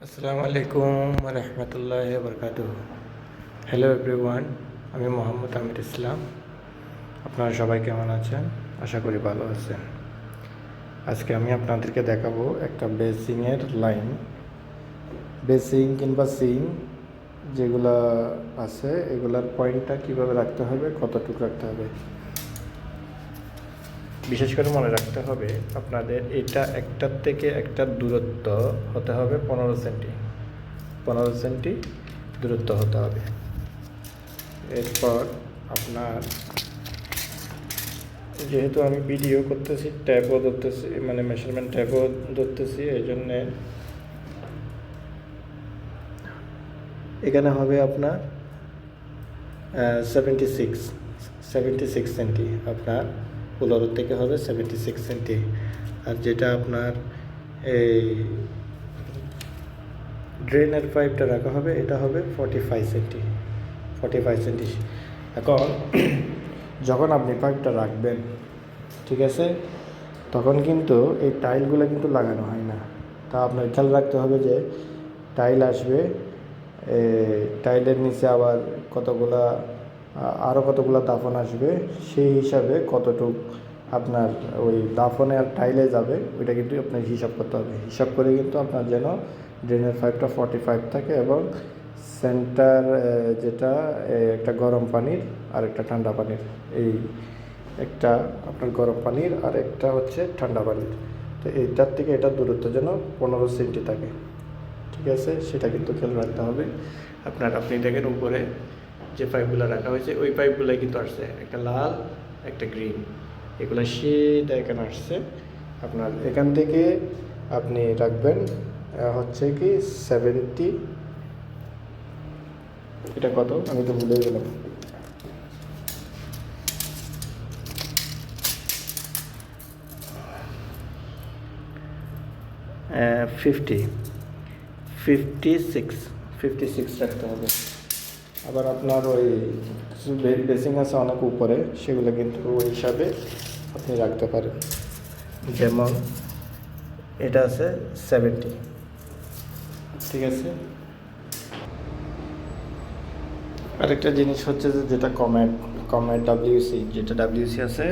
আসসালামু আলাইকুম রহমতুল্লাহ বরকাতুহ। Hello everyone, আমি মোহাম্মদ আমির ইসলাম। আপনারা সবাই কেমন আছেন? আশা করি ভালো আছেন। আজকে আমি আপনাদেরকে দেখাবো একটা বেসিংয়ের লাইন, বেসিং কিংবা সিং যেগুলা আছে এগুলার পয়েন্টটা কীভাবে রাখতে হবে, কতটুকু রাখতে হবে। বিশেষ করে মনে রাখতে হবে আপনাদের এটা একটার থেকে একটার দূরত্ব হতে হবে 15 সেন্টি দূরত্ব হতে হবে। এরপর আপনার যেহেতু আমি ভিডিও করতেছি, ট্যাপও ধরতেছি, মানে মেজারমেন্ট ট্যাপও ধরতেছি, এই জন্যে এখানে হবে আপনার 76 সেন্টি। আপনার 15 থেকে হবে 76 সেন্টি। আর যেটা আপনার এই ড্রেনের পাইপটা রাখা হবে এটা হবে 45 সেন্টি। এখন যখন আপনি পাইপটা রাখবেন, ঠিক আছে, তখন কিন্তু এই টাইলগুলো কিন্তু লাগানো হয় না। তা আপনার খেয়াল রাখতে হবে যে টাইল আসবে, টাইলের নিচে আবার আরও কতগুলো দাফন আসবে, সেই হিসাবে কতটুক আপনার ওই দাফনে আর টাইলে যাবে ওইটা কিন্তু আপনার হিসাব করতে হবে। হিসাব করে কিন্তু আপনার যেন ড্রেনের পাইপটা 45 থাকে এবং সেন্টার যেটা একটা গরম পানির আর একটা ঠান্ডা পানির, এই একটা আপনার গরম পানির আর একটা হচ্ছে ঠান্ডা পানির, তো এইটার থেকে এটার দূরত্ব যেন 15 সেন্টি থাকে, ঠিক আছে, সেটা কিন্তু খেয়াল রাখতে হবে। আপনি দেখেন উপরে যে পাইপগুলো রাখা হয়েছে ওই পাইপগুলোই কিন্তু আসছে, একটা লাল একটা গ্রিন, এগুলো সেটা এখানে আসছে। আপনার এখান থেকে আপনি রাখবেন হচ্ছে কি 70, এটা কত আমি তো ভুলে গেলাম, 56 রাখতে হবে। আবার আপনার ওই বেসিং আছে অনেক উপরে, সেগুলো কিন্তু ওই হিসাবে আপনি রাখতে পারেন। যেমন এটা আছে 70, ঠিক আছে। আরেকটা জিনিস হচ্ছে যে যেটা কমেট ডাব্লিউসি, যেটা ডাব্লিউসি আছে,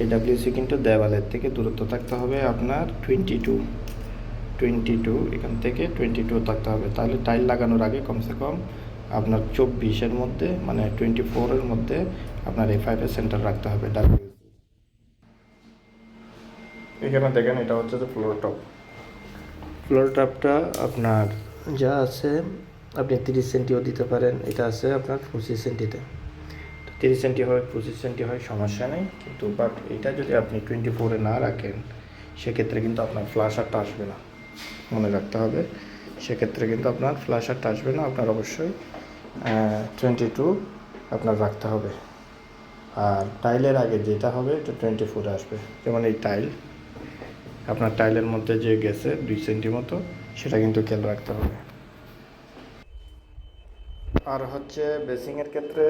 এই ডাব্লিউসি কিন্তু দেওয়ালের থেকে দূরত্ব থাকতে হবে আপনার 22, এখান থেকে 22 থাকতে হবে। তাহলে টাইল লাগানোর আগে কমসে কম আপনার 24-এর মধ্যে, মানে 24-এর মধ্যে আপনার এই 5-এর সেন্টার রাখতে হবে ডাব্লিউসি। এখানে দেখেন এটা হচ্ছে যে ফ্লোর টপটা আপনার যা আছে আপনি 30 সেন্টিও দিতে পারেন, এটা আছে আপনার 25 সেন্টিতে। 30 সেন্টি হয় 25 সেন্টি হয় সমস্যা নেই, কিন্তু বাট এটা যদি আপনি 24-এ না রাখেন সেক্ষেত্রে কিন্তু আপনার ফ্লাশারটা আসবে না, মনে রাখতে হবে। সেক্ষেত্রে কিন্তু আপনার ফ্লাশারটা আসবে না, আপনার অবশ্যই 22 আপনার রাখতে হবে। আর টাইলের আগে যেটা হবে এটা 24-এ আসবে। যেমন এই আপনার টাইলের মধ্যে যে গেছে 2 সেন্টি মতো, সেটা কিন্তু খেয়াল রাখতে হবে। আর হচ্ছে বেসিংয়ের ক্ষেত্রে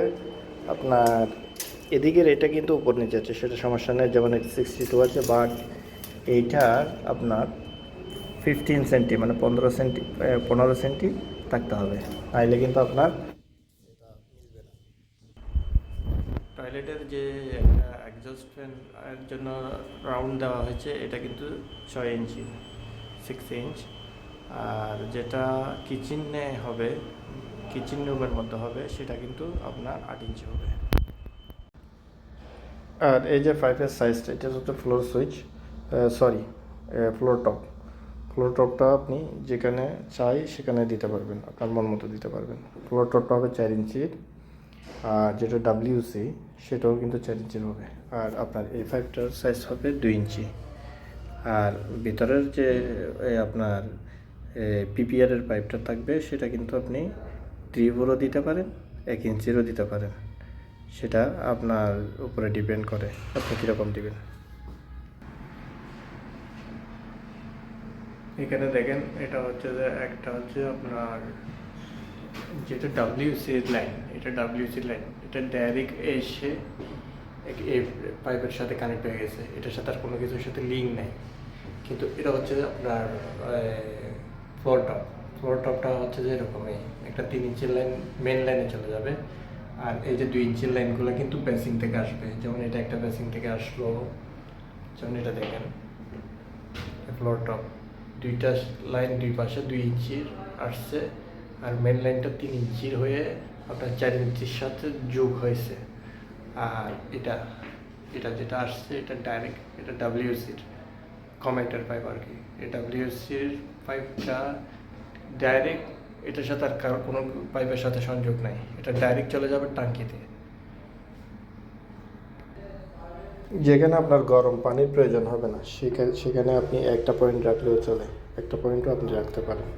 আপনার এদিকের এটা কিন্তু উপর নিচে আছে, সেটা সমস্যা নেই। যেমন 62 আছে, বাট এইটার আপনার 15 সেন্টি, মানে 15 সেন্টি থাকতে হবে, নাইলে কিন্তু আপনার টয়লেটের যে একটা এক্সস্ট ফ্যান এর জন্য রাউন্ড দেওয়া হয়েছে এটা কিন্তু 6 ইঞ্চি, 6 ইঞ্চ। আর যেটা কিচেনে হবে, কিচেন রুমের মধ্যে হবে, সেটা কিন্তু আপনার 8 ইঞ্চি হবে। আর এই যে 5-এর সাইজটা, এটা হচ্ছে ফ্লোর সুইচ, সরি, ফ্লোর টপটা আপনি যেখানে চাই সেখানে দিতে পারবেন, আপনার মন মতো দিতে পারবেন। ফ্লোর টপটা হবে 4 ইঞ্চির, আর যেটা ডাব্লিউসি সেটাও কিন্তু 4 ইঞ্চির হবে। আর আপনার এই 5টার সাইজ হবে 2 ইঞ্চি। আর ভিতরের যে আপনার পিপিআরের পাইপটা থাকবে সেটা কিন্তু আপনি 3/4-ও দিতে পারেন, 1 ইঞ্চিরও দিতে পারেন, সেটা আপনার উপরে ডিপেন্ড করে আপনি কীরকম দিবেন। এখানে দেখেন এটা হচ্ছে যে একটা হচ্ছে আপনার যেটা ডাব্লিউসির লাইন, এটা ডাইরেক্ট এসে এই পাইপের সাথে কানেক্ট হয়ে গেছে, এটার সাথে আর কোনো কিছুর সাথে লিঙ্ক নাই। কিন্তু এটা হচ্ছে আপনার ফ্লোর টপটা হচ্ছে যে এরকমই একটা 3 ইঞ্চির লাইন মেন লাইনে চলে যাবে, আর এই যে 2 ইঞ্চির লাইনগুলো কিন্তু বেসিং থেকে আসবে। যেমন এটা একটা বেসিং থেকে আসলো, যেমন এটা দেখেন ফ্লোর টপ, দুইটা লাইন দুই পাশে 2 ইঞ্চির আসছে, আর মেন লাইনটা 3 ইঞ্চির হয়ে আপনার 4 ইঞ্চির সাথে যোগ হয়েছে। আর এটা এটা যেটা আসছে এটা ডাইরেক্ট, এটা ডাব্লিউসির কমেন্টার পাইপ আর কি। এই ডাব্লিউসির পাইপটা ডাইরেক্ট এটার সাথে আর কারো কোনো পাইপের সাথে সংযোগ নাই, এটা ডাইরেক্ট চলে যাবে টাঙ্কিতে। যেখানে আপনার গরম পানির প্রয়োজন হবে না সেখানে আপনি একটা পয়েন্ট রাখলেও চলে, একটা পয়েন্টও আপনি রাখতে পারেন।